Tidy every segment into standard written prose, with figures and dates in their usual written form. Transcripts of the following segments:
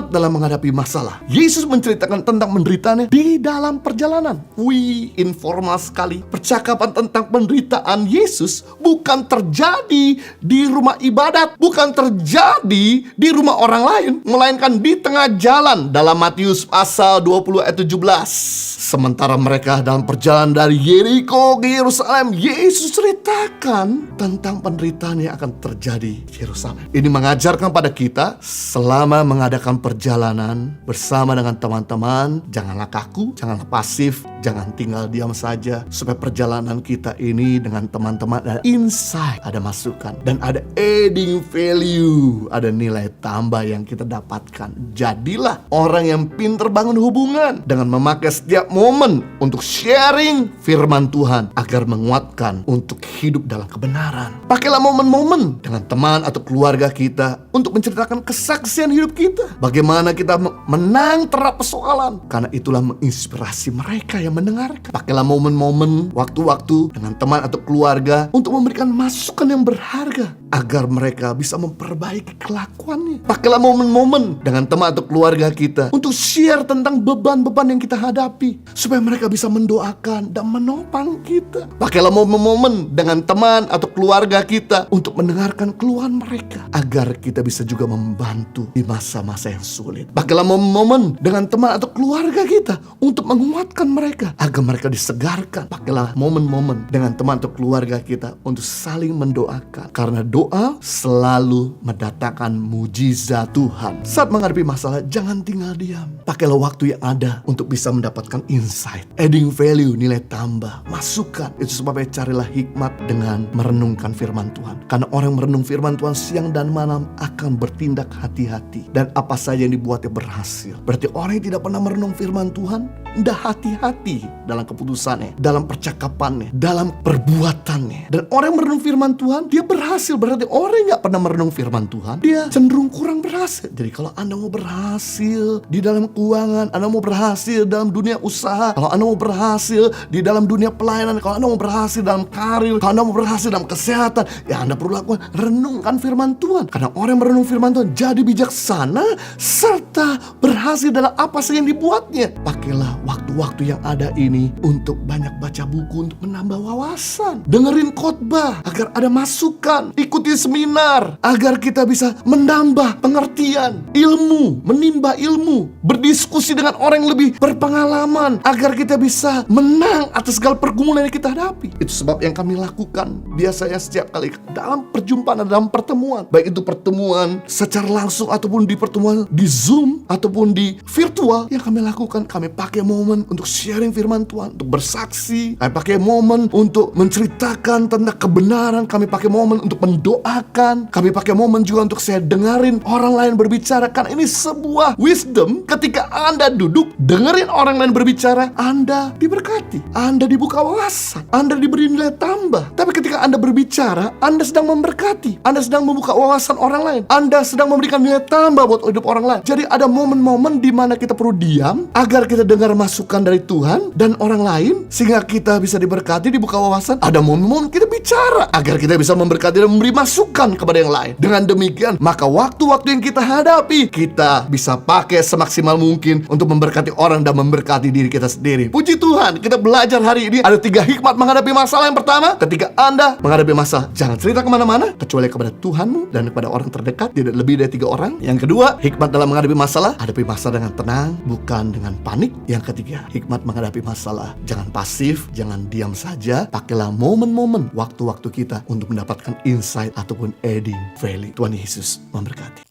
hikmat dalam menghadapi masalah. Yesus menceritakan tentang penderitaannya di dalam perjalanan. Wih, informal sekali. Percakapan tentang penderitaan Yesus bukan terjadi di rumah ibadat, bukan terjadi di rumah orang lain, melainkan di tengah jalan dalam Matius pasal 20 ayat 17. Sementara mereka dalam perjalanan dari Yeriko ke Yerusalem, Yesus ceritakan tentang penderitaan yang akan terjadi di Yerusalem. Ini mengajarkan pada kita selama mengadakan perjalanan bersama dengan teman-teman, janganlah kaku, janganlah pasif, jangan tinggal diam saja, supaya perjalanan kita ini dengan teman-teman ada insight, ada masukan, dan ada adding value, ada nilai tambah yang kita dapatkan. Jadilah orang yang pintar bangun hubungan dengan memakai setiap momen untuk sharing firman Tuhan agar menguatkan untuk hidup dalam kebenaran. Pakailah momen-momen dengan teman atau keluarga kita untuk menceritakan kesaksian hidup kita, bagaimana kita menang terhadap persoalan, karena itulah menginspirasi mereka yang mendengarkan. Pakailah momen-momen, waktu-waktu dengan teman atau keluarga untuk memberikan masukan yang berharga agar mereka bisa memperbaiki kelakuannya. Pakailah momen-momen dengan teman atau keluarga kita untuk share tentang beban-beban yang kita hadapi, supaya mereka bisa mendoakan dan menopang kita. Pakailah momen-momen dengan teman atau keluarga kita untuk mendengarkan keluhan mereka, agar kita bisa juga membantu di masa-masa yang sulit. Pakailah momen-momen dengan teman atau keluarga kita untuk menguatkan mereka, agar mereka disegarkan. Pakailah momen-momen dengan teman atau keluarga kita untuk saling mendoakan, karena doa selalu mendatangkan mujizat Tuhan. Saat menghadapi masalah, jangan tinggal diam. Pakailah waktu yang ada untuk bisa mendapatkan insight, adding value, nilai tambah, masukan. Itu sebabnya carilah hikmat dengan merenungkan firman Tuhan. Karena orang merenung firman Tuhan siang dan malam akan bertindak hati-hati, dan apa saja yang dibuatnya berhasil. Berarti orang yang tidak pernah merenung firman Tuhan tidak hati-hati dalam keputusannya, dalam percakapannya, dalam perbuatannya. Dan orang yang merenung firman Tuhan, dia berhasil. Berarti orang yang gak pernah merenung firman Tuhan, dia cenderung kurang berhasil. Jadi kalau Anda mau berhasil di dalam keuangan, Anda mau berhasil dalam dunia usaha, kalau Anda mau berhasil di dalam dunia pelayanan, kalau Anda mau berhasil dalam karir, kalau Anda mau berhasil dalam kesehatan, ya Anda perlu lakukan, renungkan firman Tuhan. Karena orang yang merenung firman Tuhan jadi bijaksana serta berhasil dalam apa saja yang dibuatnya. Pakailah waktu-waktu yang ada ini untuk banyak baca buku, untuk menambah wawasan, dengerin khotbah agar ada masukan, ikuti seminar agar kita bisa menambah pengertian, ilmu, menimba ilmu, berdiskusi dengan orang yang lebih berpengalaman agar kita bisa menang atas segala pergumulan yang kita hadapi. Itu sebab yang kami lakukan biasanya setiap kali dalam perjumpaan, dalam pertemuan, baik itu pertemuan secara langsung ataupun di pertemuan di Zoom ataupun di virtual, yang kami lakukan, kami pakai momen untuk sharing firman Tuhan, untuk bersaksi, kami pakai momen untuk menceritakan tentang kebenaran, kami pakai momen untuk mendoakan, kami pakai momen juga untuk saya dengerin orang lain berbicara. Karena ini sebuah wisdom, ketika Anda duduk dengerin orang lain berbicara, Anda diberkati, Anda dibuka wawasan, Anda diberi nilai tambah. Tapi ketika Anda berbicara, Anda sedang memberkati, Anda sedang membuka wawasan orang lain, Anda sedang memberikan nilai tambah buat hidup orang lain. Jadi ada momen-momen di mana kita perlu diam agar kita dengar masukan dari Tuhan dan orang lain, sehingga kita bisa diberkati, dibuka wawasan. Ada momen-momen kita bicara agar kita bisa memberkati dan memberi masukan kepada yang lain. Dengan demikian, maka waktu-waktu yang kita hadapi, kita bisa pakai semaksimal mungkin untuk memberkati orang dan memberkati diri kita sendiri. Puji Tuhan, kita belajar hari ini ada 3 hikmat menghadapi masalah. Yang pertama, ketika Anda menghadapi masalah, jangan cerita kemana-mana kecuali kepada Tuhanmu dan kepada orang terdekat, tidak lebih dari 3 orang. Yang kedua, hikmat dalam menghadapi masalah, hadapi masalah dengan tenang, bukan dengan panik. Yang ketiga, hikmat menghadapi masalah, jangan pasif, jangan diam saja. Pakailah momen-momen, waktu-waktu kita untuk mendapatkan insight ataupun adding value. Tuhan Yesus memberkati.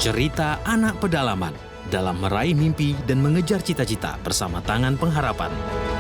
Cerita Anak Pedalaman dalam meraih mimpi dan mengejar cita-cita bersama Tangan Pengharapan.